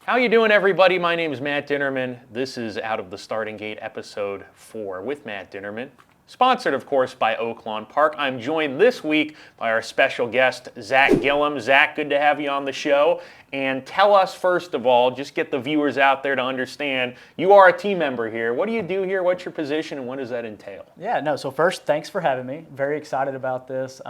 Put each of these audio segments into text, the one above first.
How you doing, everybody? My name is Matt Dinerman. This is Out of the Starting Gate, episode 4 with Matt Dinerman. Sponsored, of course, by Oaklawn Park. I'm joined this week by our special guest, Zack Gillham. Zack, good to have you on the show. And tell us, first of all, just get the viewers out there to understand, you are a team member here. What do you do here? What's your position, and what does that entail? So first, thanks for having me. Very excited about this.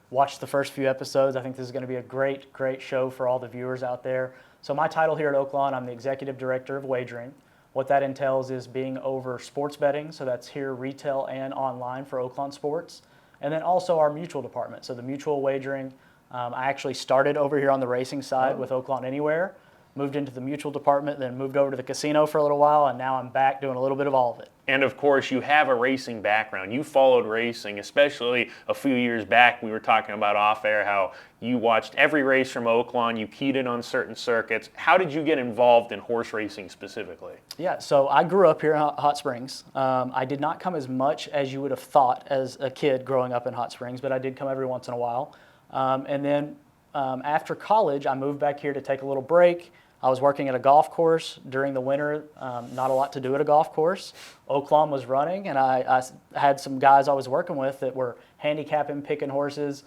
Watched the first few episodes. I think this is going to be a great show for all the viewers out there. So my title here at Oaklawn, I'm the Executive Director of Wagering. What that entails is being over sports betting, so that's here retail and online for Oaklawn Sports. And then also our mutual department, so the mutual wagering. I actually started over here on the racing side with Oaklawn Anywhere, moved into the mutual department, then moved over to the casino for a little while, and now I'm back doing a little bit of all of it. And of course, you have a racing background. You followed racing, especially a few years back. We were talking about off air how you watched every race from Oaklawn, you keyed in on certain circuits. How did you get involved in horse racing specifically? Yeah, so I grew up here in Hot Springs. I did not come as much as you would have thought as a kid growing up in Hot Springs, but I did come every once in a while. And then after college, I moved back here to take a little break. I was working at a golf course during the winter, not a lot to do at a golf course. Oaklawn was running, and I had some guys I was working with that were handicapping, picking horses.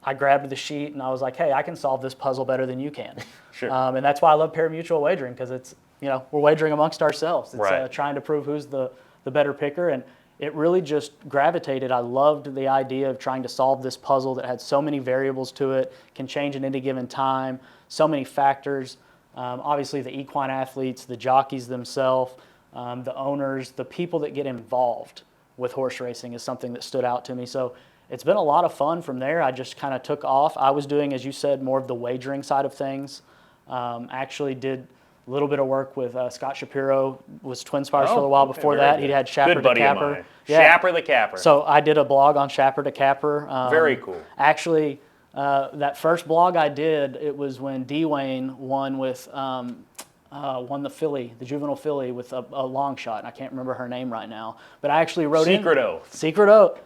I grabbed the sheet, and I was like, hey, I can solve this puzzle better than you can. Sure. And that's why I love pari-mutuel wagering, because it's, we're wagering amongst ourselves. It's right. Trying to prove who's the better picker, and it really just gravitated. I loved the idea of trying to solve this puzzle that had so many variables to it, can change at any given time, so many factors. Obviously, the equine athletes, the jockeys themselves, the owners, the people that get involved with horse racing is something that stood out to me. So it's been a lot of fun from there. I just kind of took off. I was doing, as you said, more of the wagering side of things. Actually did a little bit of work with Scott Shapiro, was Twin Spires for a while before that. He had Shapper to Capper. Shapper the Capper. So I did a blog on Shapper to Capper. Very cool. Actually, that first blog I did, it was when Dwayne won the filly, the juvenile filly with a long shot, and I can't remember her name right now. But I actually wrote Secret Oath. Secret Oath.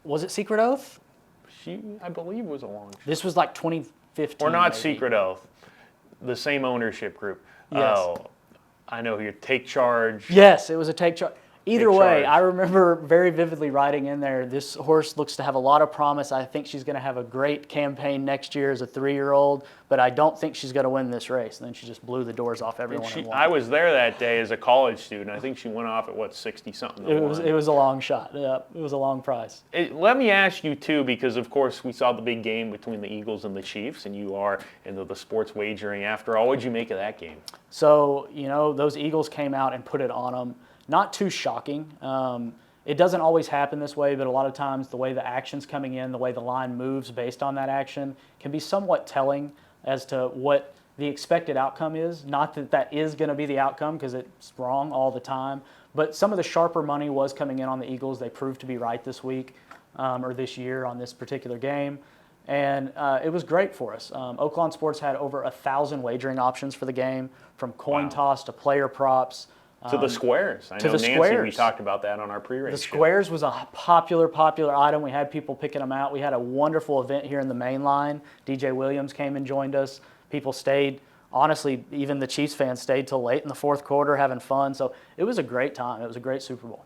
Was it Secret Oath? I believe, was a long shot. This was like 2015. Or not maybe. Secret Oath. The same ownership group. Yes. Oh, I know who Take Charge. Yes, it was a Take Charge. Either Take way, Charge. I remember very vividly writing in there, this horse looks to have a lot of promise. I think she's going to have a great campaign next year as a 3-year-old, but I don't think she's going to win this race. And then she just blew the doors off everyone. I was there that day as a college student. I think she went off at, 60-something to 1. It was a long shot. Yeah, it was a long prize. Let me ask you, too, because, of course, we saw the big game between the Eagles and the Chiefs, and you are into the sports wagering. After all, what did you make of that game? So, those Eagles came out and put it on them. Not too shocking. It doesn't always happen this way, but a lot of times the way the action's coming in, the way the line moves based on that action can be somewhat telling as to what the expected outcome is. Not that that is going to be the outcome, because it's wrong all the time, but some of the sharper money was coming in on the Eagles. They proved to be right this week or this year on this particular game, and it was great for us. Oaklawn Sports had over 1,000 wagering options for the game, from coin toss to player props. To the squares. I know, Nancy, we talked about that on our pre-race The squares was a popular item. We had people picking them out. We had a wonderful event here in the main line. DJ Williams came and joined us. People stayed. Honestly, even the Chiefs fans stayed till late in the fourth quarter having fun. So it was a great time. It was a great Super Bowl.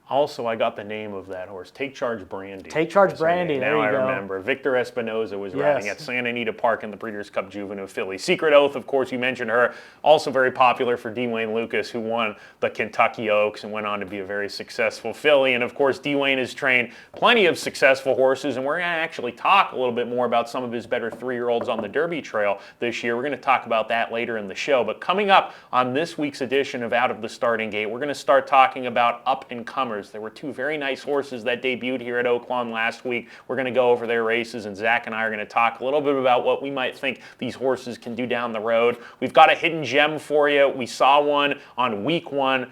Also, I got the name of that horse, Take Charge Brandy. Take Charge Brandy, there you go. Now I remember. Victor Espinoza was riding at Santa Anita Park in the Breeders' Cup Juvenile Filly. Secret Oath, of course, you mentioned her. Also very popular for Dwayne Lukas, who won the Kentucky Oaks and went on to be a very successful filly. And, of course, Dwayne has trained plenty of successful horses, and we're going to actually talk a little bit more about some of his better 3-year-olds on the Derby Trail this year. We're going to talk about that later in the show. But coming up on this week's edition of Out of the Starting Gate, we're going to start talking about up-and-comers. There were 2 very nice horses that debuted here at Oaklawn last week. We're going to go over their races, and Zack and I are going to talk a little bit about what we might think these horses can do down the road. We've got a hidden gem for you. We saw one on week 1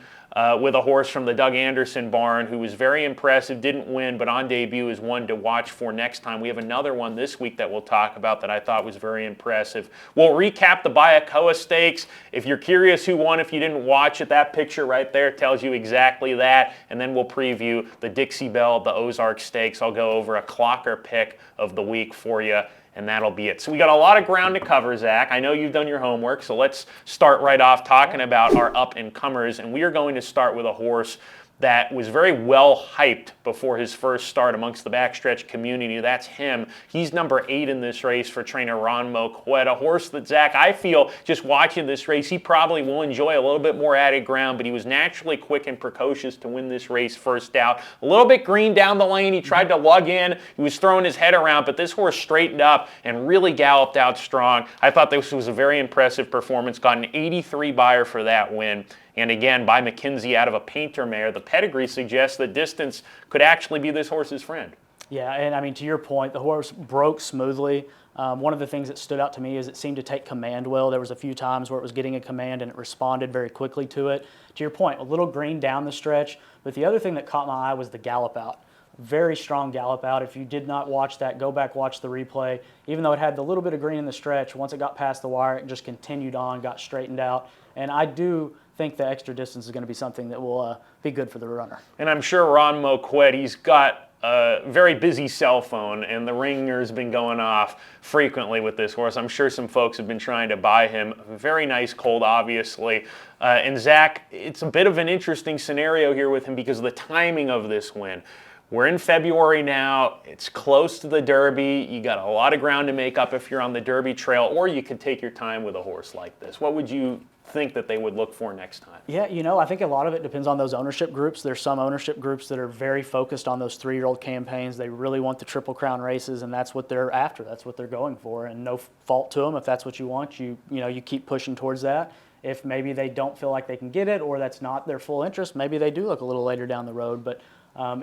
with a horse from the Doug Anderson barn who was very impressive, didn't win, but on debut is one to watch for next time. We have another one this week that we'll talk about that I thought was very impressive. We'll recap the Bayakoa Stakes. If you're curious who won, if you didn't watch it, that picture right there tells you exactly that. And then we'll preview the Dixie Belle, the Ozark Stakes. I'll go over a clocker pick of the week for you. and that'll be it. So we got a lot of ground to cover, Zach. I know you've done your homework, so let's start right off talking about our up-and-comers, and we are going to start with a horse that was very well hyped before his first start amongst the backstretch community. That's him. He's number 8 in this race for trainer Ron Moquett, a horse that, Zach, I feel just watching this race, he probably will enjoy a little bit more added ground, but he was naturally quick and precocious to win this race first out. A little bit green down the lane. He tried to lug in. He was throwing his head around, but this horse straightened up and really galloped out strong. I thought this was a very impressive performance. Got an 83 buyer for that win. And again, by McKenzie out of a painter mare, the pedigree suggests that distance could actually be this horse's friend. Yeah, and I mean, to your point, the horse broke smoothly. One of the things that stood out to me is it seemed to take command well. There was a few times where it was getting a command and it responded very quickly to it. To your point, a little green down the stretch, but the other thing that caught my eye was the gallop out. Very strong gallop out. If you did not watch that, go back, watch the replay. Even though it had the little bit of green in the stretch, once it got past the wire, it just continued on, got straightened out. And I do think the extra distance is going to be something that will be good for the runner. And I'm sure Ron Moquett, he's got a very busy cell phone, and the ringer's been going off frequently with this horse. I'm sure some folks have been trying to buy him. Very nice colt, obviously. And Zach, it's a bit of an interesting scenario here with him because of the timing of this win. We're in February now. It's close to the Derby. You got a lot of ground to make up if you're on the Derby trail, or you could take your time with a horse like this. What would you think that they would look for next time? Yeah, I think a lot of it depends on those ownership groups. There's some ownership groups that are very focused on those 3-year-old campaigns. They really want the Triple Crown races, and that's what they're after. That's what they're going for, and no fault to them. If that's what you want, you keep pushing towards that. If maybe they don't feel like they can get it, or that's not their full interest, maybe they do look a little later down the road. But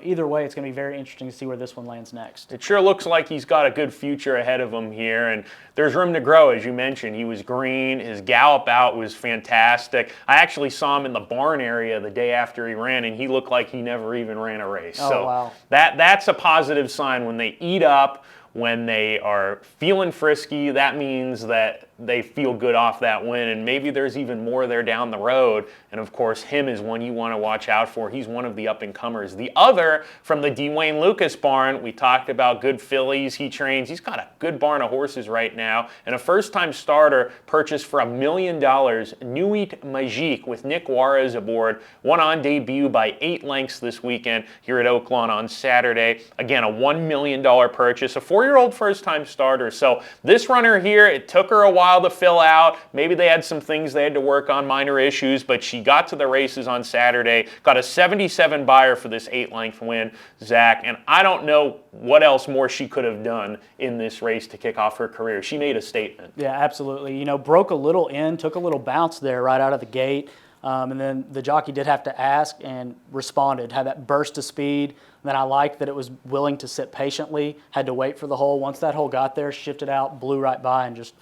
either way, it's going to be very interesting to see where this one lands next. It sure looks like he's got a good future ahead of him here, and there's room to grow, as you mentioned. He was green. His gallop out was fantastic. I actually saw him in the barn area the day after he ran, and he looked like he never even ran a race. Oh, wow. That's a positive sign. When they eat up, when they are feeling frisky, that means that they feel good off that win, and maybe there's even more there down the road. And of course, him is one you want to watch out for. He's one of the up-and-comers. The other from the Dwayne Lukas barn, we talked about good fillies he trains. He's got a good barn of horses right now, and a first-time starter purchased for $1 million, Nuit Magique, with Nick Juarez aboard. Won on debut by 8 lengths this weekend here at Oaklawn on Saturday. Again, a $1 million purchase, a 4-year-old first-time starter. So this runner here, it took her a while to fill out. Maybe they had some things they had to work on, minor issues, but she got to the races on Saturday, got a 77 buyer for this 8-length win, Zach, and I don't know what else more she could have done in this race to kick off her career. She made a statement. Yeah, absolutely. Broke a little in, took a little bounce there right out of the gate, and then the jockey did have to ask and responded, had that burst of speed. And then I liked that it was willing to sit patiently, had to wait for the hole. Once that hole got there, shifted out, blew right by, and just,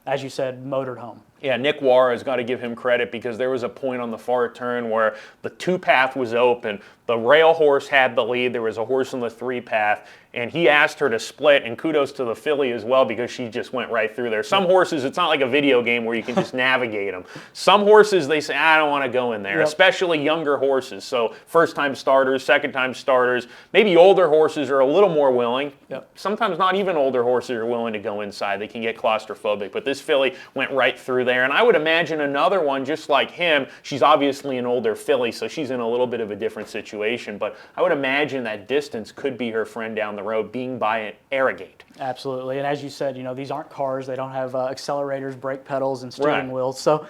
as you said, motored home. Yeah, Nick Juarez, got to give him credit because there was a point on the far turn where the 2-path was open. The rail horse had the lead. There was a horse on the 3-path, and he asked her to split, and kudos to the filly as well because she just went right through there. Some horses, it's not like a video game where you can just navigate them. Some horses, they say, I don't want to go in there, especially younger horses. So first-time starters, second-time starters, maybe older horses are a little more willing. Sometimes not even older horses are willing to go inside. They can get claustrophobic, but this filly went right through there. And I would imagine another one just like him, she's obviously an older filly, so she's in a little bit of a different situation, but I would imagine that distance could be her friend down the road, being by an Arrogate. Absolutely, and as you said, these aren't cars. They don't have accelerators, brake pedals, and steering wheels, so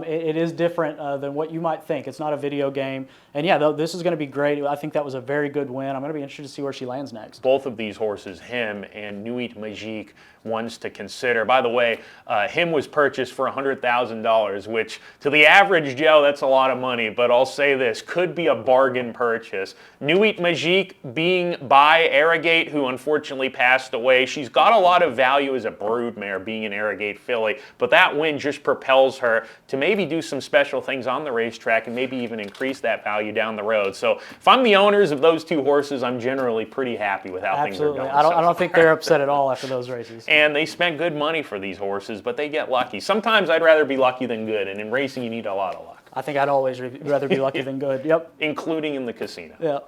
it is different than what you might think. It's not a video game, and yeah, this is going to be great. I think that was a very good win. I'm going to be interested to see where she lands next. Both of these horses, him and Nuit Magique, ones to consider. By the way, him was purchased for $100,000, which to the average Joe, that's a lot of money, but I'll say this, could be a bargain purchase. Nuit Magique being by Arrogate, who unfortunately passed away. She's got a lot of value as a broodmare, being an Arrogate filly, but that win just propels her to maybe do some special things on the racetrack and maybe even increase that value down the road. So if I'm the owners of those two horses, I'm generally pretty happy with how things are going. I don't think they're upset at all after those races. And they spent good money for these horses, but they get lucky. Sometimes I'd rather be lucky than good, and in racing you need a lot of luck. I think I'd always rather be lucky than good. Yep. Including in the casino. Yeah.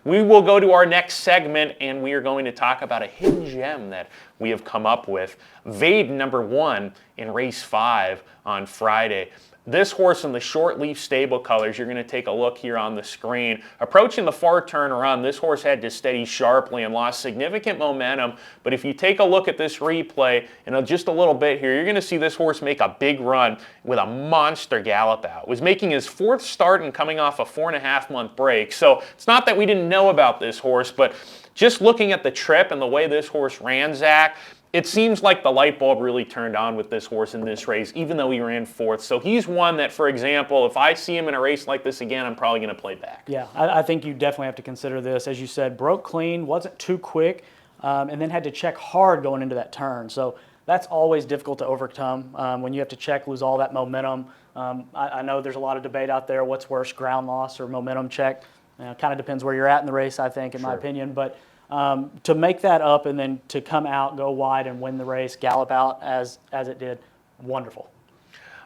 We will go to our next segment, and we are going to talk about a hidden gem that we have come up with. Vaden, number 1 in race 5 on Friday. This horse in the short leaf stable colors, you're going to take a look here on the screen. Approaching the far turn run, this horse had to steady sharply and lost significant momentum. But if you take a look at this replay in just a little bit here, you're going to see this horse make a big run with a monster gallop out. It was making his 4th start and coming off a 4.5-month break. So it's not that we didn't know about this horse, but just looking at the trip and the way this horse ran, Zach, it seems like the light bulb really turned on with this horse in this race, even though he ran 4th. So he's one that, for example, if I see him in a race like this again, I'm probably going to play back. Yeah, I think you definitely have to consider this. As you said, broke clean, wasn't too quick, and then had to check hard going into that turn. So that's always difficult to overcome when you have to check, lose all that momentum. I know there's a lot of debate out there, what's worse, ground loss or momentum check. Kind of depends where you're at in the race, I think, in my opinion. But to make that up and then to come out, go wide, and win the race, gallop out as it did, wonderful.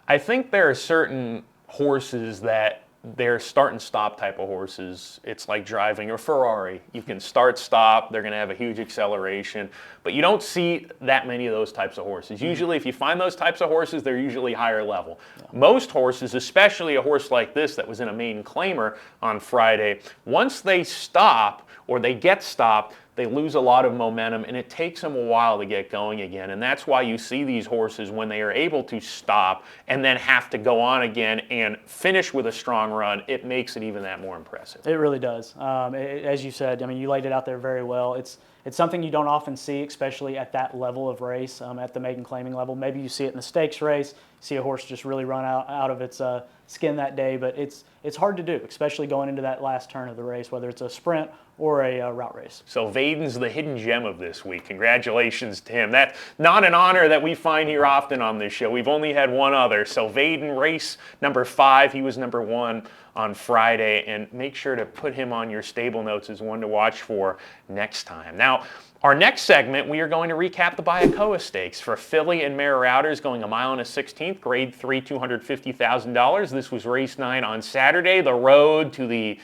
I think there are certain horses that they're start and stop type of horses. It's like driving a Ferrari. You can start, stop, they're going to have a huge acceleration, but you don't see that many of those types of horses. Usually if you find those types of horses, they're usually higher level. Yeah. Most horses, especially a horse like this that was in a maiden claimer on Friday, once they stop or they get stopped, they lose a lot of momentum, and it takes them a while to get going again. And that's why you see these horses, when they are able to stop and then have to go on again and finish with a strong run, it makes it even that more impressive. It really does. As you said, I mean, you laid it out there very well. It's something you don't often see, especially at that level of race, at the maiden claiming level. Maybe you see it in the stakes race, see a horse just really run out of its skin that day, but it's hard to do, especially going into that last turn of the race, whether it's a sprint or a route race. So Vaden's the hidden gem of this week. Congratulations to him. That's not an honor that we find here often on this show. We've only had one other. So Vaden, race number 5, he was number 1 on Friday, and make sure to put him on your stable notes as one to watch for next time. Now, our next segment, we are going to recap the Bayakoa Stakes for filly and mare routers going 1 1/16, grade 3, $250,000. This was race 9 on Saturday, the road to the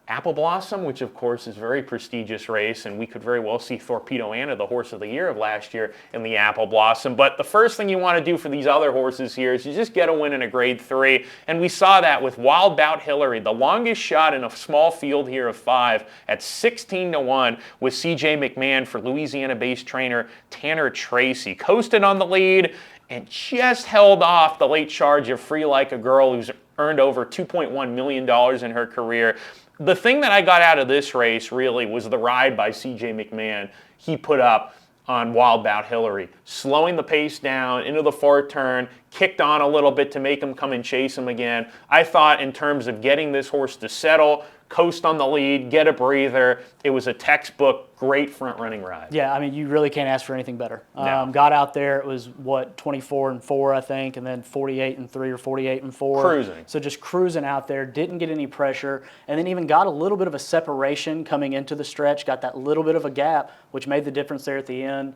Apple Blossom, which of course is a very prestigious race, and we could very well see Torpedo Anna, the horse of the year of last year, in the Apple Blossom. But the first thing you want to do for these other horses here is you just get a win in a grade 3, and we saw that with Wild Bout Hillary, the longest shot in a small field here of 5 at 16-1 with C.J. McMahon for Louisiana-based trainer Tanner Tracy. Coasted on the lead and just held off the late charge of Free Like a Girl, who's earned over $2.1 million in her career. The thing that I got out of this race really was the ride by C.J. McMahon he put up on Wild Bout Hillary, slowing the pace down into the far turn, kicked on a little bit to make him come and chase him again. I thought in terms of getting this horse to settle, coast on the lead, get a breather, it was a textbook, great front-running ride. Yeah, I mean, you really can't ask for anything better. No. Got out there, it was, 24-4, I think, and then 48-3 or 48-4. Cruising. So just cruising out there, didn't get any pressure, and then even got a little bit of a separation coming into the stretch, got that little bit of a gap, which made the difference there at the end.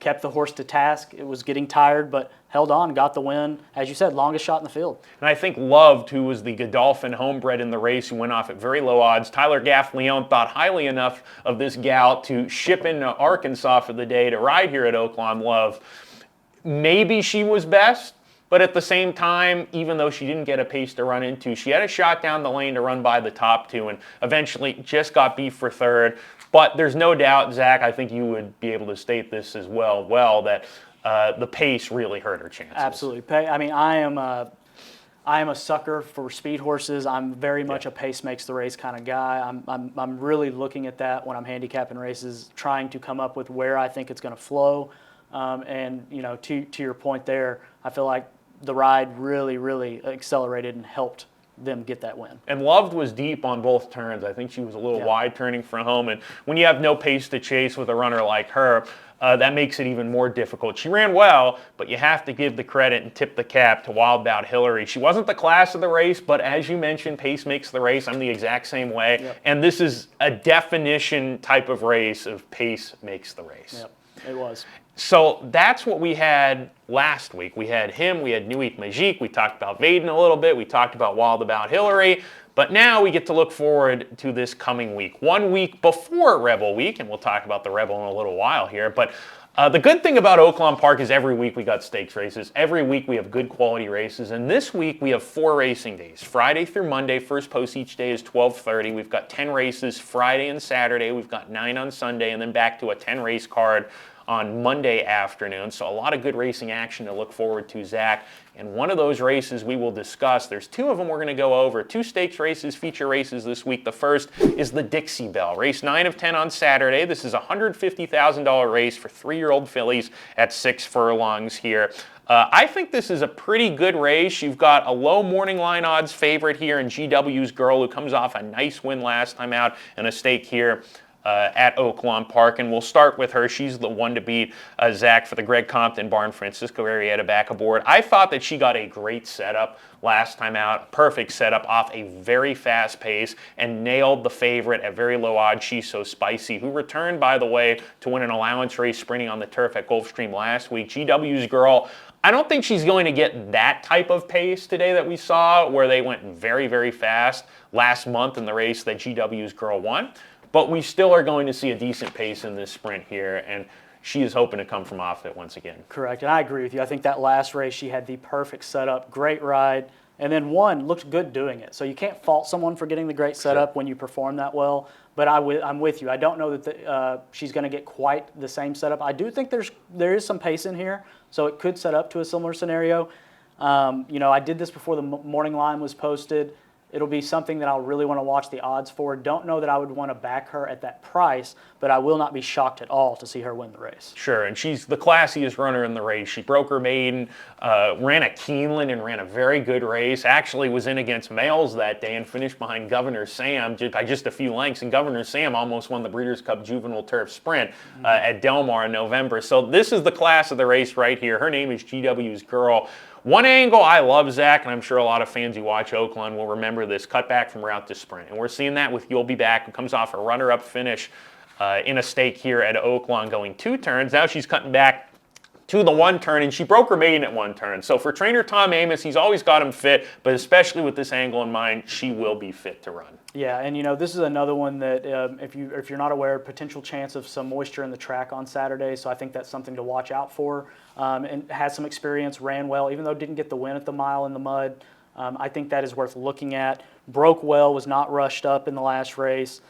Kept the horse to task. It was getting tired, but held on, got the win. As you said, longest shot in the field. And I think Loved, who was the Godolphin homebred in the race, who went off at very low odds, Tyler Gaffleone thought highly enough of this gal to ship into Arkansas for the day to ride here at Oaklawn. Love. Maybe she was best, but at the same time, even though she didn't get a pace to run into, she had a shot down the lane to run by the top 2 and eventually just got beat for 3rd. But there's no doubt, Zach, I think you would be able to state this as well, that the pace really hurt her chances. Absolutely. I mean, I am a sucker for speed horses. I'm very much a pace makes the race kind of guy. I'm really looking at that when I'm handicapping races, trying to come up with where I think it's going to flow. And you know, to your point there, I feel like the ride really accelerated and helped them get that win. And Loved was deep on both turns. I think she was a little wide turning from home. And when you have no pace to chase with a runner like her, that makes it even more difficult. She ran well, but you have to give the credit and tip the cap to Wild Bout Hillary. She wasn't the class of the race, but as you mentioned, pace makes the race. I'm the exact same way. Yep. And this is a definition type of race of pace makes the race. Yep, it was. So that's what we had last week. We had him, we had Nuit Magique, we talked about Vaden a little bit, we talked about Wild Bout Hillary. But now we get to look forward to this coming week. 1 week before Rebel Week, and we'll talk about the Rebel in a little while here, but the good thing about Oaklawn Park is every week we got stakes races. Every week we have good quality races. And this week we have 4 racing days. Friday through Monday, first post each day is 12:30. We've got 10 races Friday and Saturday. We've got 9 on Sunday, and then back to a 10 race card on Monday afternoon. So a lot of good racing action to look forward to, Zach. And one of those races we will discuss, there's 2 of them we're going to go over. 2 stakes races, feature races this week. The first is the Dixie Belle. Race 9 of 10 on Saturday. This is a $150,000 race for 3-year-old fillies at 6 furlongs here. I think this is a pretty good race. You've got a low morning line odds favorite here in GW's Girl, who comes off a nice win last time out and a stake here at Oaklawn Park, and we'll start with her. She's the one to beat, Zack, for the Greg Compton barn, Francisco Arrieta back aboard. I thought that she got a great setup last time out, perfect setup off a very fast pace, and nailed the favorite at very low odds. She's So Spicy, who returned, by the way, to win an allowance race sprinting on the turf at Gulfstream last week. GW's Girl, I don't think she's going to get that type of pace today that we saw, where they went very, very fast last month in the race that GW's Girl won. But we still are going to see a decent pace in this sprint here, and she is hoping to come from off it once again. Correct, and I agree with you. I think that last race she had the perfect setup, great ride, and then looked good doing it. So you can't fault someone for getting the great setup when you perform that well. But I'm with you. I don't know that she's going to get quite the same setup. I do think there is some pace in here, so it could set up to a similar scenario. I did this before the morning line was posted. It'll be something that I'll really want to watch the odds for. Don't know that I would want to back her at that price, but I will not be shocked at all to see her win the race. Sure, and she's the classiest runner in the race. She broke her maiden, ran a Keeneland and ran a very good race. Actually was in against males that day and finished behind Governor Sam by just a few lengths. And Governor Sam almost won the Breeders' Cup Juvenile Turf Sprint at Del Mar in November. So this is the class of the race right here. Her name is GW's Girl. One angle I love, Zach, and I'm sure a lot of fans who watch Oaklawn will remember this, cut back from route to sprint. And we're seeing that with You'll Be Back, who comes off a runner-up finish in a stake here at Oaklawn going 2 turns. Now she's cutting back to the 1 turn, and she broke her maiden at 1 turn. So for trainer Tom Amos, he's always got him fit, but especially with this angle in mind, she will be fit to run. Yeah, and this is another one that if you're not aware, potential chance of some moisture in the track on Saturday, so I think that's something to watch out for. And has some experience, ran well, even though didn't get the win at the mile in the mud. I think that is worth looking at. Broke well, was not rushed up in the last race.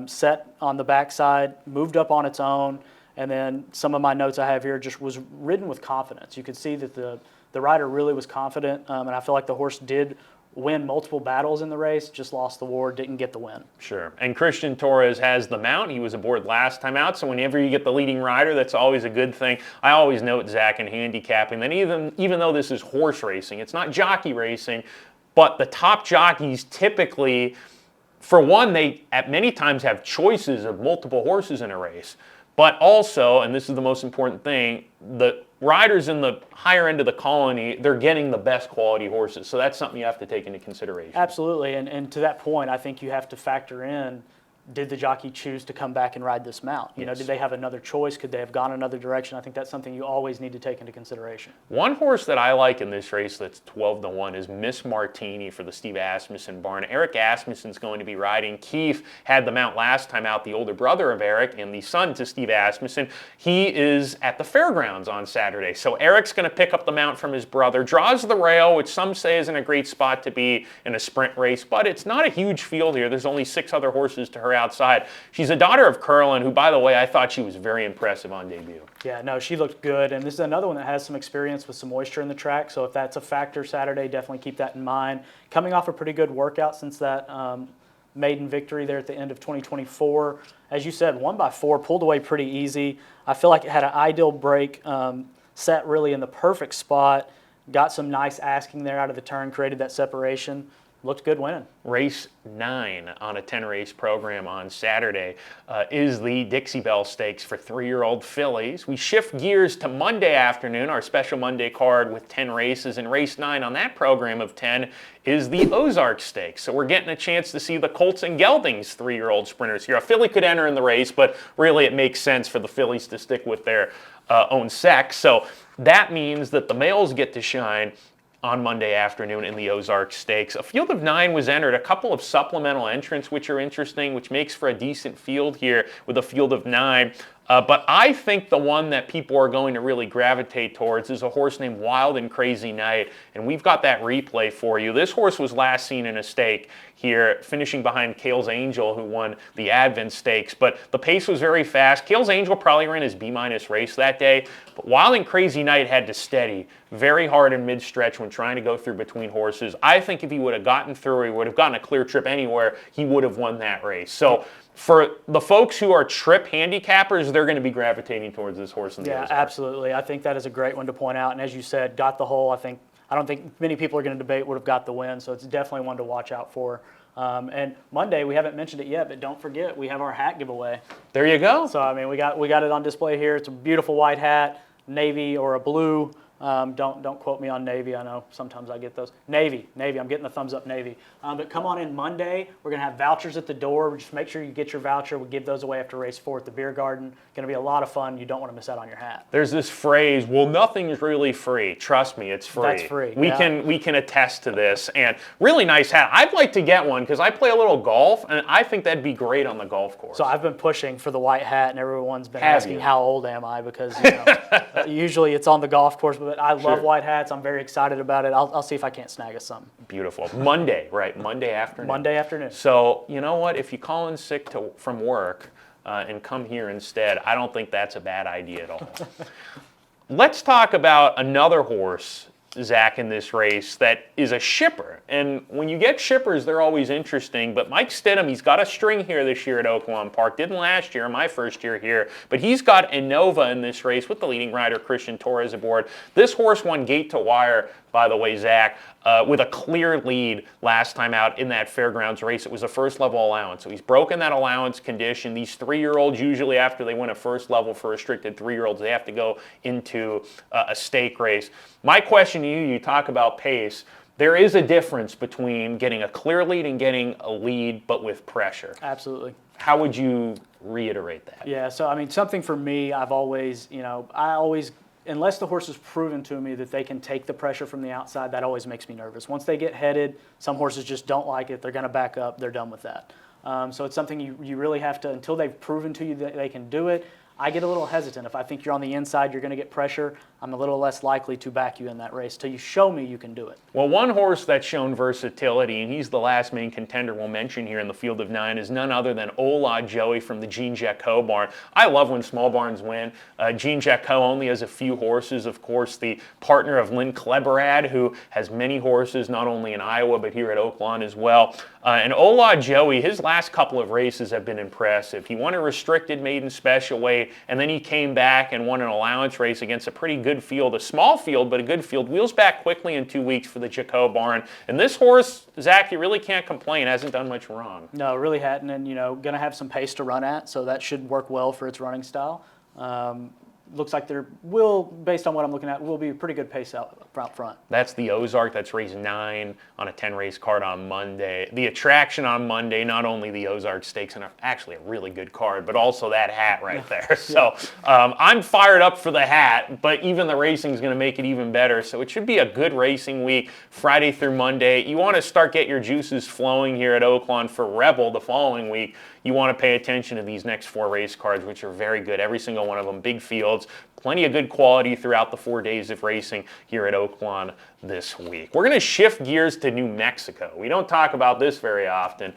Set on the backside, moved up on its own, and then some of my notes I have here just was ridden with confidence. You could see that the rider really was confident, and I feel like the horse did win multiple battles in the race, just lost the war, didn't get the win. Sure. And Christian Torres has the mount. He was aboard last time out, so whenever you get the leading rider, that's always a good thing. I always note, Zach, in handicapping that even though this is horse racing, it's not jockey racing, but the top jockeys typically, for one, they at many times have choices of multiple horses in a race. But also, and this is the most important thing, the riders in the higher end of the colony, they're getting the best quality horses. So that's something you have to take into consideration. Absolutely. And to that point, I think you have to factor in, did the jockey choose to come back and ride this mount? Did they have another choice? Could they have gone another direction? I think that's something you always need to take into consideration. One horse that I like in this race that's 12-1 is Miss Martini for the Steve Asmussen barn. Eric Asmussen's going to be riding. Keith had the mount last time out, the older brother of Eric and the son to Steve Asmussen. He is at the fairgrounds on Saturday. So Eric's going to pick up the mount from his brother, draws the rail, which some say isn't a great spot to be in a sprint race, but it's not a huge field here. There's only 6 other horses to her outside. She's a daughter of Curlin, who, by the way, I thought she was very impressive on debut. Yeah, no, she looked good, and this is another one that has some experience with some moisture in the track, so if that's a factor Saturday, definitely keep that in mind. Coming off a pretty good workout since that maiden victory there at the end of 2024. As you said, 1 by 4, pulled away pretty easy. I feel like it had an ideal break, set really in the perfect spot, got some nice asking there out of the turn, created that separation. Looked good winning. Race 9 on a 10-race program on Saturday is the Dixie Belle Stakes for 3-year-old fillies. We shift gears to Monday afternoon, our special Monday card with 10 races, and race 9 on that program of 10 is the Ozark Stakes. So we're getting a chance to see the Colts and Geldings 3-year-old sprinters here. A filly could enter in the race, but really it makes sense for the fillies to stick with their own sex. So that means that the males get to shine. on Monday afternoon in the Ozark Stakes. A field of 9 was entered, a couple of supplemental entrants, which are interesting, which makes for a decent field here with a field of 9. But I think the one that people are going to really gravitate towards is a horse named Wild and Crazy Night, and we've got that replay for you. This horse was last seen in a stake here, finishing behind Kale's Angel, who won the Advent Stakes, but the pace was very fast. Kale's Angel probably ran his B- race that day, but Wild and Crazy Night had to steady very hard in mid-stretch when trying to go through between horses. I think if he would have gotten through, or he would have gotten a clear trip anywhere, he would have won that race. So for the folks who are trip handicappers, they're going to be gravitating towards this horse in the Ozark. Absolutely. I think that is a great one to point out. And as you said, got the hole. I don't think many people are going to debate would have got the win, so it's definitely one to watch out for. And Monday, we haven't mentioned it yet, but don't forget, we have our hat giveaway. There you go. So, I mean, we got it on display here. It's a beautiful white hat, navy or a blue. Don't quote me on navy. I know sometimes I get those. Navy. I'm getting the thumbs up, navy. But come on in Monday. We're going to have vouchers at the door. Just make sure you get your voucher. We'll give those away after race 4 at the beer garden. Going to be a lot of fun. You don't want to miss out on your hat. There's this phrase, well, nothing's really free. Trust me, it's free. That's free. We can attest to this. And really nice hat. I'd like to get one because I play a little golf, and I think that'd be great on the golf course. So I've been pushing for the white hat, and everyone's been Have asking you? how old am I, because usually it's on the golf course, but I love white hats. I'm very excited about it. I'll see if I can't snag us some. Beautiful. Monday, right? Monday afternoon. Monday afternoon. So you know what? If you call in sick from work and come here instead, I don't think that's a bad idea at all. Let's talk about another horse, Zach, in this race that is a shipper. And when you get shippers, they're always interesting. But Mike Stidham, he's got a string here this year at Oaklawn Park. Didn't last year, my first year here. But he's got Innova in this race with the leading rider, Christian Torres, aboard. This horse won gate to wire, by the way, Zach, with a clear lead last time out in that fairgrounds race. It was a first level allowance. So he's broken that allowance condition. These 3-year-olds, usually after they win a first level for restricted 3-year-olds, they have to go into a stake race. My question to you, you talk about pace. There is a difference between getting a clear lead and getting a lead, but with pressure. Absolutely. How would you reiterate that? Yeah, so I mean, something for me, I've always, unless the horse has proven to me that they can take the pressure from the outside, that always makes me nervous. Once they get headed, some horses just don't like it. They're going to back up. They're done with that. So it's something you really have to, until they've proven to you that they can do it. I get a little hesitant. If I think you're on the inside, you're going to get pressure, I'm a little less likely to back you in that race till you show me you can do it. Well, one horse that's shown versatility, and he's the last main contender we'll mention here in the field of 9, is none other than Oaklawn Joey from the Jean Jacot barn. I love when small barns win. Jean Jacot only has a few horses. Of course, the partner of Lynn Kleberad, who has many horses, not only in Iowa, but here at Oaklawn as well. And Oaklawn Joey, his last couple of races have been impressive. He won a restricted maiden special weight, and then he came back and won an allowance race against a pretty good field, a small field, but a good field. Wheels back quickly in 2 weeks for the Jacot barn. And this horse, Zach, you really can't complain, hasn't done much wrong. No, really hadn't, and going to have some pace to run at, so that should work well for its running style. Looks like there will, based on what I'm looking at, will be a pretty good pace out front. That's the Ozark. That's race 9 on a 10-race card on Monday. The attraction on Monday, not only the Ozark Stakes, and actually a really good card, but also that hat right there. So I'm fired up for the hat, but even the racing is going to make it even better. So it should be a good racing week, Friday through Monday. You want to get your juices flowing here at Oaklawn for Rebel the following week. You want to pay attention to these next 4 race cards, which are very good. Every single one of them, big fields, plenty of good quality throughout the 4 days of racing here at Oaklawn this week. We're going to shift gears to New Mexico. We don't talk about this very often,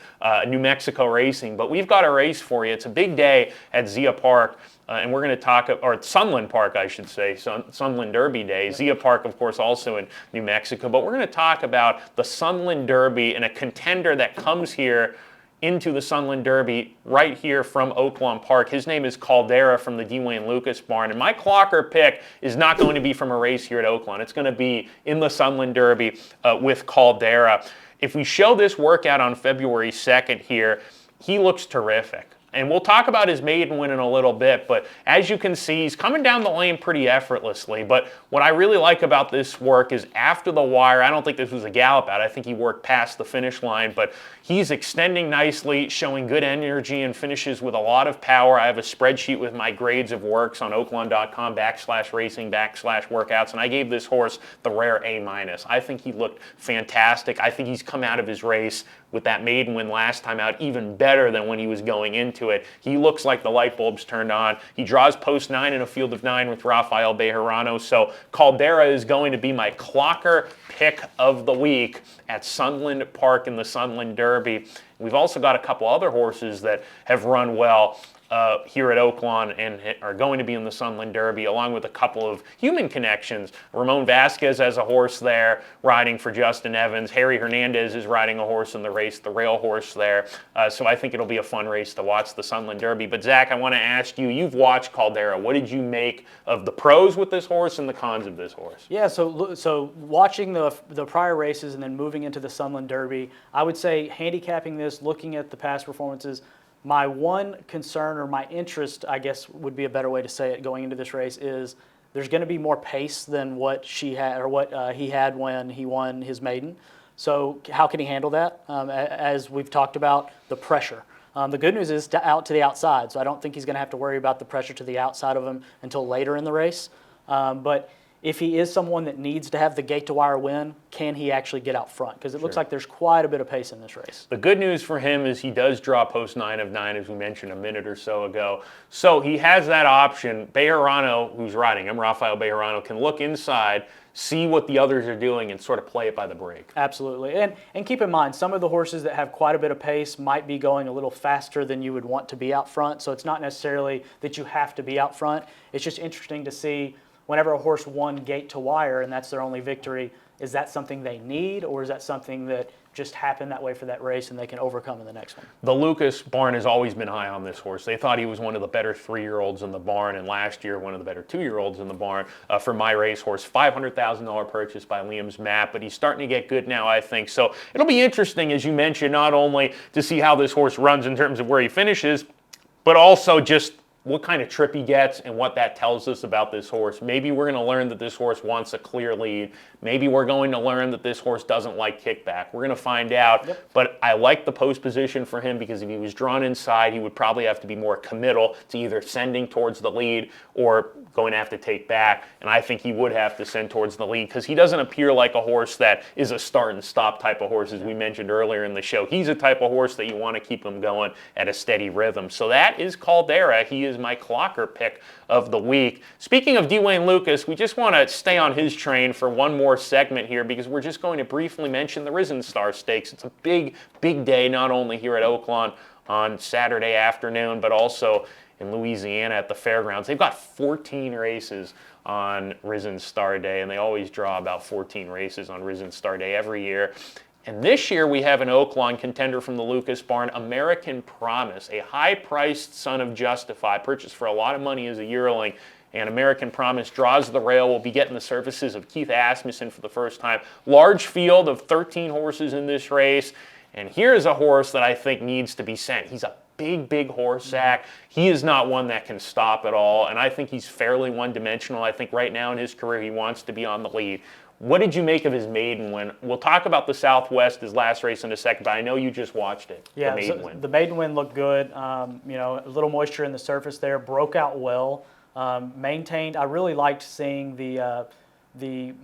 New Mexico racing, but we've got a race for you. It's a big day at Zia Park. And we're going to talk, or Sunland Park, I should say, Sunland Derby Day. Zia Park, of course, also in New Mexico. But we're going to talk about the Sunland Derby and a contender that comes here into the Sunland Derby right here from Oaklawn Park. His name is Caldera from the Dwayne Lukas barn. And my clocker pick is not going to be from a race here at Oaklawn. It's going to be in the Sunland Derby with Caldera. If we show this workout on February 2nd here, he looks terrific. And we'll talk about his maiden win in a little bit, but as you can see, he's coming down the lane pretty effortlessly. But what I really like about this work is after the wire, I don't think this was a gallop out. I think he worked past the finish line, but he's extending nicely, showing good energy, and finishes with a lot of power. I have a spreadsheet with my grades of works on oaklawn.com/racing/workouts, and I gave this horse the rare A-. I think he looked fantastic. I think he's come out of his race with that maiden win last time out even better than when he was going into it. He looks like the light bulbs turned on. He draws post 9 in a field of 9 with Rafael Bejarano. So Caldera is going to be my clocker pick of the week at Sunland Park in the Sunland Derby. We've also got a couple other horses that have run well here at Oaklawn and are going to be in the Sunland Derby, along with a couple of human connections. Ramon Vasquez has a horse there riding for Justin Evans. Harry Hernandez is riding a horse in the race, the rail horse there. So I think it'll be a fun race to watch, the Sunland Derby. But Zach, I want to ask you, you've watched Caldera. What did you make of the pros with this horse and the cons of this horse? Yeah, so watching the prior races and then moving into the Sunland Derby, I would say handicapping this, looking at the past performances, my one concern, or my interest, I guess would be a better way to say it going into this race, is there's going to be more pace than what she had or what he had when he won his maiden. So how can he handle that? As we've talked about, the pressure. The good news is out to the outside, so I don't think he's going to have to worry about the pressure to the outside of him until later in the race. But if he is someone that needs to have the gate-to-wire win, can he actually get out front? Because it looks like there's quite a bit of pace in this race. The good news for him is he does draw post 9 of 9, as we mentioned a minute or so ago. So he has that option. Bejarano, who's riding him, Rafael Bejarano, can look inside, see what the others are doing, and sort of play it by the break. Absolutely. And keep in mind, some of the horses that have quite a bit of pace might be going a little faster than you would want to be out front. So it's not necessarily that you have to be out front. It's just interesting to see whenever a horse won gate to wire and that's their only victory, is that something they need, or is that something that just happened that way for that race and they can overcome in the next one? The Lukas barn has always been high on this horse. They thought he was one of the better 3-year-olds in the barn, and last year one of the better 2-year-olds in the barn for my racehorse. $500,000 purchase by Liam's Map, but he's starting to get good now, I think. So it'll be interesting, as you mentioned, not only to see how this horse runs in terms of where he finishes, but also just what kind of trip he gets and what that tells us about this horse. Maybe we're going to learn that this horse wants a clear lead. Maybe we're going to learn that this horse doesn't like kickback. We're going to find out. Yep. But I like the post position for him, because if he was drawn inside, he would probably have to be more committal to either sending towards the lead or going to have to take back. And I think he would have to send towards the lead, because he doesn't appear like a horse that is a start and stop type of horse, as we mentioned earlier in the show. He's a type of horse that you want to keep him going at a steady rhythm. So that is Caldera. He is my clocker pick of the week. Speaking of Dwayne Lukas, we just want to stay on his train for one more segment here, because we're just going to briefly mention the Risen Star Stakes. It's a big, big day, not only here at Oaklawn on Saturday afternoon, but also in Louisiana at the fairgrounds. They've got 14 races on Risen Star Day, and they always draw about 14 races on Risen Star Day every year. And this year we have an Oaklawn contender from the Lukas barn, American Promise, a high-priced son of Justify, purchased for a lot of money as a yearling. And American Promise draws the rail. We'll be getting the services of Keith Asmussen for the first time. Large field of 13 horses in this race. And here's a horse that I think needs to be sent. He's a big, big horse, Zack. He is not one that can stop at all. And I think he's fairly one-dimensional. I think right now in his career he wants to be on the lead. What did you make of his maiden win? We'll talk about the Southwest, his last race, in a second, but I know you just watched it. Yeah, the maiden win. The maiden win looked good. A little moisture in the surface there. Broke out well. Maintained. I really liked seeing the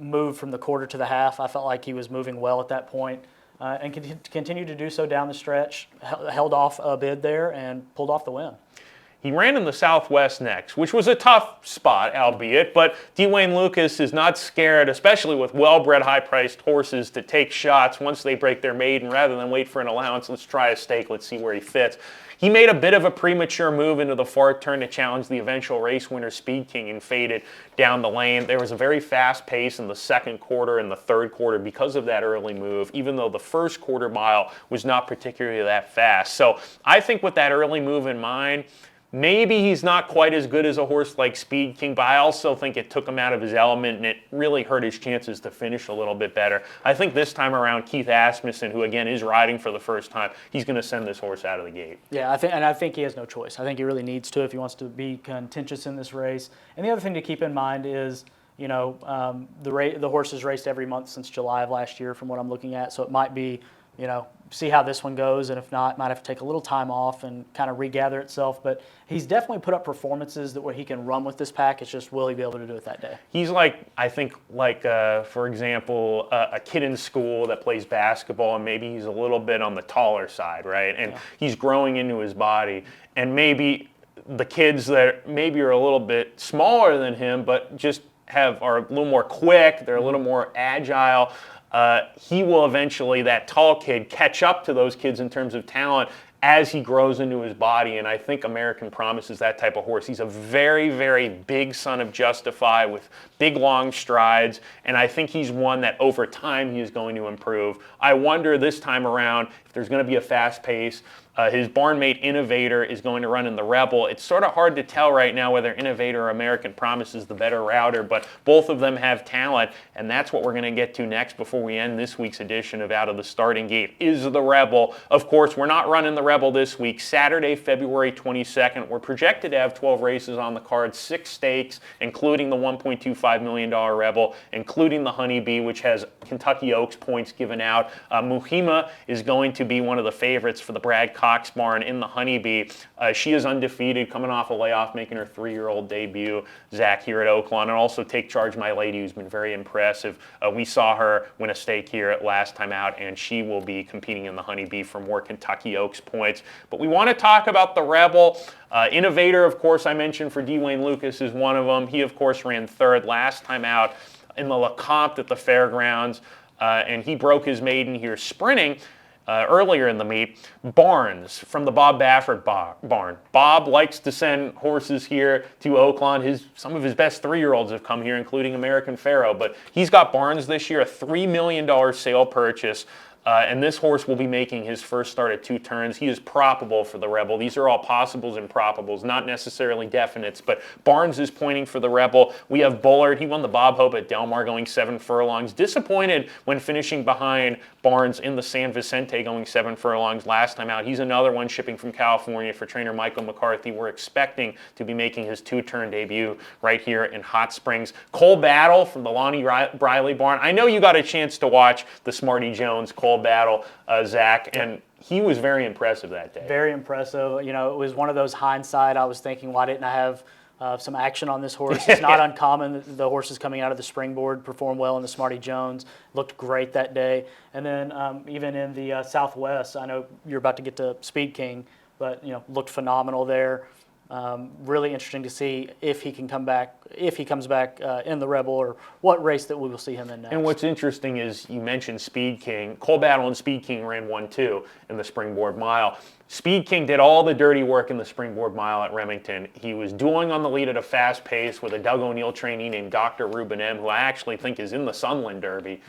move from the quarter to the half. I felt like he was moving well at that point, and continued to do so down the stretch. Held off a bid there and pulled off the win. He ran in the Southwest next, which was a tough spot, albeit, but Dwayne Lukas is not scared, especially with well-bred, high-priced horses, to take shots once they break their maiden. Rather than wait for an allowance, let's try a stake, let's see where he fits. He made a bit of a premature move into the far turn to challenge the eventual race winner, Speed King, and faded down the lane. There was a very fast pace in the second quarter and the third quarter because of that early move, even though the first quarter mile was not particularly that fast. So I think with that early move in mind, Maybe he's not quite as good as a horse like Speed King, but I also think it took him out of his element and it really hurt his chances to finish a little bit better. I think this time around, Keith Asmussen, who again is riding for the first time, he's going to send this horse out of the gate. Yeah, I think he has no choice. I think he really needs to if he wants to be contentious in this race. And the other thing to keep in mind is, you know, the horse has raced every month since July of last year from what I'm looking at, so it might be, you know, see how this one goes, and if not, might have to take a little time off and kind of regather itself. But he's definitely put up performances that where he can run with this pack. It's just, will he be able to do it that day? He's like, I think, like, for example, a kid in school that plays basketball, and maybe he's a little bit on the taller side, right? And he's growing into his body, and maybe the kids that maybe are a little bit smaller than him, but just are a little more quick, they're a little more agile. He will eventually, that tall kid, catch up to those kids in terms of talent as he grows into his body, and I think American Promise is that type of horse. He's a very, very big son of Justify with big, long strides, and I think he's one that over time he is going to improve. I wonder this time around if there's going to be a fast pace. His barnmate Innovator is going to run in the Rebel. It's sort of hard to tell right now whether Innovator or American Promise is the better router, but both of them have talent, and that's what we're going to get to next before we end this week's edition of Out of the Starting Gate, is the Rebel. Of course, we're not running the Rebel this week. Saturday, February 22nd, we're projected to have 12 races on the card, 6 stakes, including the $1.25 million Rebel, including the Honeybee, which has Kentucky Oaks points given out. Muhima is going to be one of the favorites for the Brad Cox barn in the Honeybee. She is undefeated, coming off a layoff, making her 3-year-old debut, Zack, here at Oaklawn. And also Take Charge My Lady, who's been very impressive. We saw her win a stake here last time out, and she will be competing in the Honeybee for more Kentucky Oaks points. But we want to talk about the Rebel. Innovator, of course, I mentioned for Dwayne Lukas is one of them. He, of course, ran third last time out in the LeCompte at the Fairgrounds, and he broke his maiden here sprinting. Earlier in the meet, Barnes from the Bob Baffert barn. Bob likes to send horses here to Oaklawn. Some of his best 3-year-olds have come here, including American Pharoah, but he's got Barnes this year, a $3 million sale purchase. And this horse will be making his first start at 2 turns. He is probable for the Rebel. These are all possibles and probables, not necessarily definites, but Barnes is pointing for the Rebel. We have Bullard. He won the Bob Hope at Del Mar going 7 furlongs. Disappointed when finishing behind Barnes in the San Vicente going 7 furlongs last time out. He's another one shipping from California for trainer Michael McCarthy. We're expecting to be making his 2-turn debut right here in Hot Springs. Cole Battle from the Lonnie Briley barn. I know you got a chance to watch the Smarty Jones Cole Battle, Zack, and he was very impressive that day. Very impressive. You know, it was one of those hindsight, I was thinking, why didn't I have some action on this horse? It's not uncommon. The horses coming out of the springboard performed well in the Smarty Jones, looked great that day. And then even in the Southwest, I know you're about to get to Speed King, but, you know, looked phenomenal there. Really interesting to see if he can come back, if he comes back in the Rebel, or what race that we will see him in next. And what's interesting is you mentioned Speed King. Cole Battle and Speed King ran 1-2 in the Springboard Mile. Speed King did all the dirty work in the Springboard Mile at Remington. He was dueling on the lead at a fast pace with a Doug O'Neill trainee named Dr. Ruben M., who I actually think is in the Sunland Derby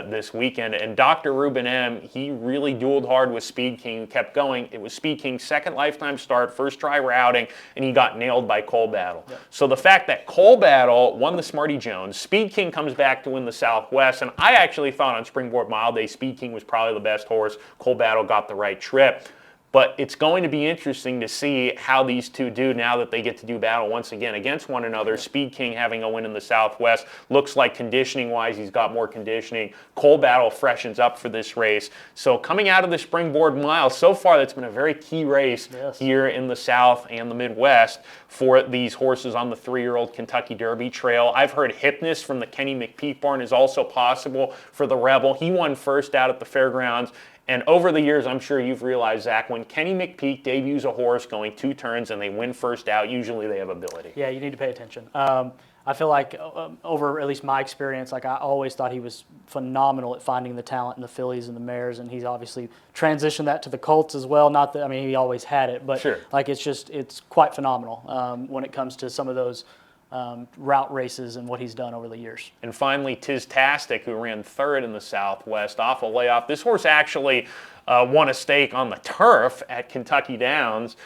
this weekend. And Dr. Ruben M., he really dueled hard with Speed King, who kept going. It was Speed King's second lifetime start, first try routing, and he got nailed by Cole Battle. Yep. So the fact that Cole Battle won the Smarty Jones, Speed King comes back to win the Southwest, and I actually thought on Springboard Mile Day, Speed King was probably the best horse. Cole Battle got the right trip. But it's going to be interesting to see how these two do now that they get to do battle once again against one another. Speed King having a win in the Southwest. Looks like conditioning-wise he's got more conditioning. Cole Battle freshens up for this race. So coming out of the Springboard Mile, so far that's been a very key race here in the South and the Midwest for these horses on the 3-year-old Kentucky Derby trail. I've heard Hypnus from the Kenny McPeak barn is also possible for the Rebel. He won first out at the Fairgrounds. And over the years, I'm sure you've realized, Zack, when Kenny McPeak debuts a horse going 2 turns and they win first out, usually they have ability. Yeah, you need to pay attention. I feel like over at least my experience, like I always thought he was phenomenal at finding the talent in the fillies and the mares, and he's obviously transitioned that to the colts as well. Not that, I mean, he always had it, but like it's quite phenomenal when it comes to some of those route races and what he's done over the years. And finally, Tiztastic, who ran 3rd in the Southwest off a layoff. This horse actually won a stake on the turf at Kentucky Downs.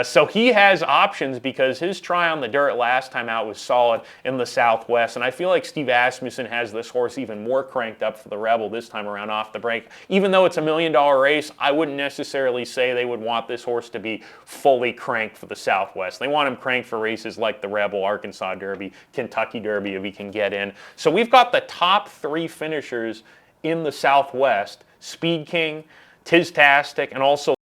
So he has options because his try on the dirt last time out was solid in the Southwest. And I feel like Steve Asmussen has this horse even more cranked up for the Rebel this time around off the break. Even though it's $1 million race, I wouldn't necessarily say they would want this horse to be fully cranked for the Southwest. They want him cranked for races like the Rebel, Arkansas Derby, Kentucky Derby if he can get in. So we've got the top 3 finishers in the Southwest: Speed King, Tiztastic, and also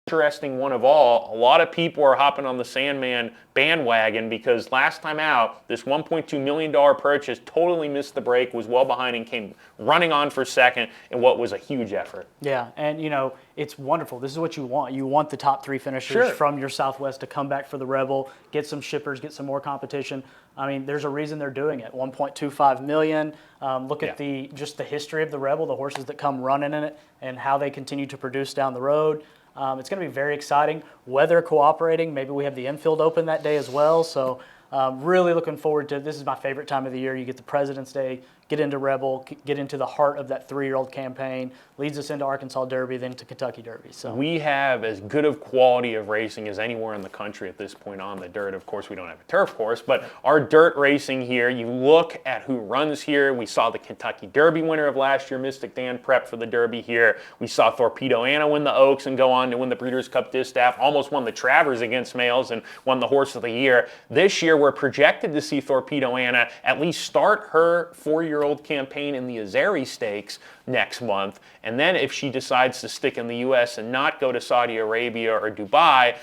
interesting one of all. A lot of people are hopping on the Sandman bandwagon because last time out, this $1.2 million purchase totally missed the break, was well behind, and came running on for second in what was a huge effort. Yeah, and it's wonderful. This is what you want. You want the top 3 finishers from your Southwest to come back for the Rebel, get some shippers, get some more competition. I mean, there's a reason they're doing it. $1.25 million. Look at just the history of the Rebel, the horses that come running in it, and how they continue to produce down the road. It's going to be very exciting. Weather cooperating. Maybe we have the infield open that day as well. So really looking forward to it. This is my favorite time of the year. You get the President's Day, get into Rebel, get into the heart of that 3-year-old campaign, leads us into Arkansas Derby, then to Kentucky Derby. So we have as good of quality of racing as anywhere in the country at this point on the dirt. Of course, we don't have a turf course, but our dirt racing here, you look at who runs here. We saw the Kentucky Derby winner of last year, Mystic Dan, prep for the Derby here. We saw Torpedo Anna win the Oaks and go on to win the Breeders' Cup Distaff, almost won the Travers against males and won the Horse of the Year. This year, we're projected to see Torpedo Anna at least start her 4-year-old campaign in the Ozark Stakes next month. And then if she decides to stick in the U.S. and not go to Saudi Arabia or Dubai,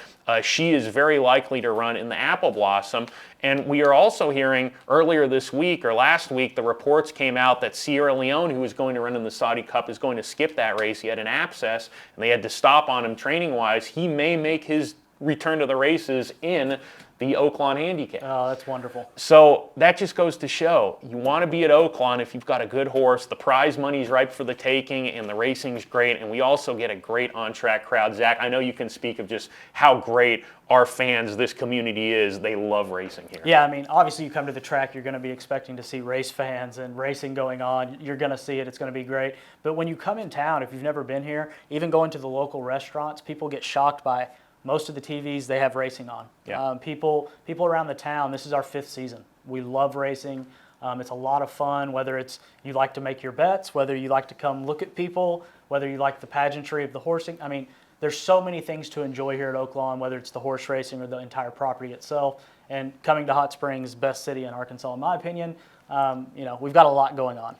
she is very likely to run in the Apple Blossom. And we are also hearing earlier this week or last week, the reports came out that Sierra Leone, who was going to run in the Saudi Cup, is going to skip that race. He had an abscess, and they had to stop on him training-wise. He may make his return to the races in the Oaklawn Handicap. Oh, that's wonderful. So that just goes to show you want to be at Oaklawn if you've got a good horse. The prize money's ripe for the taking, and the racing's great, and we also get a great on-track crowd. Zach, I know you can speak of just how great our fans, this community is. They love racing here. Yeah, I mean, obviously you come to the track, you're going to be expecting to see race fans and racing going on. You're going to see it. It's going to be great. But when you come in town, if you've never been here, even going to the local restaurants, people get shocked by most of the TVs they have racing on. Yeah. People around the town, this is our 5th season. We love racing. It's a lot of fun, whether it's you like to make your bets, whether you like to come look at people, whether you like the pageantry of the horsing. I mean, there's so many things to enjoy here at Oaklawn, whether it's the horse racing or the entire property itself. And coming to Hot Springs, best city in Arkansas, in my opinion, we've got a lot going on.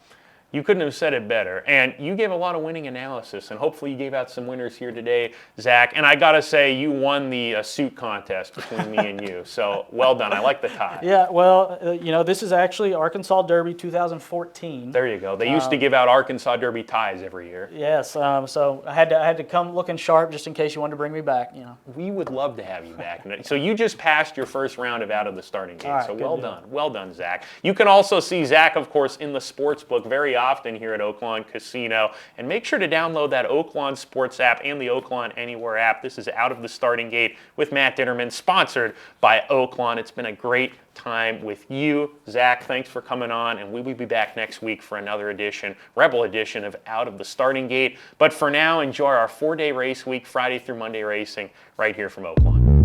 You couldn't have said it better. And you gave a lot of winning analysis, and hopefully you gave out some winners here today, Zach. And I got to say, you won the suit contest between me and you. So well done. I like the tie. Yeah, well, this is actually Arkansas Derby 2014. There you go. They used to give out Arkansas Derby ties every year. Yes, so I had to come looking sharp just in case you wanted to bring me back. We would love to have you back. So you just passed your first round of out of the starting gate. Right, so good well deal. done. Well done, Zach. You can also see Zach, of course, in the sports book very often here at Oaklawn Casino. And make sure to download that Oaklawn Sports app and the Oaklawn Anywhere app. This is Out of the Starting Gate with Matt Dinerman, sponsored by Oaklawn. It's been a great time with you, Zach. Thanks for coming on, and we will be back next week for another edition, Rebel edition of Out of the Starting Gate. But for now, enjoy our 4-day race week, Friday through Monday racing, right here from Oaklawn.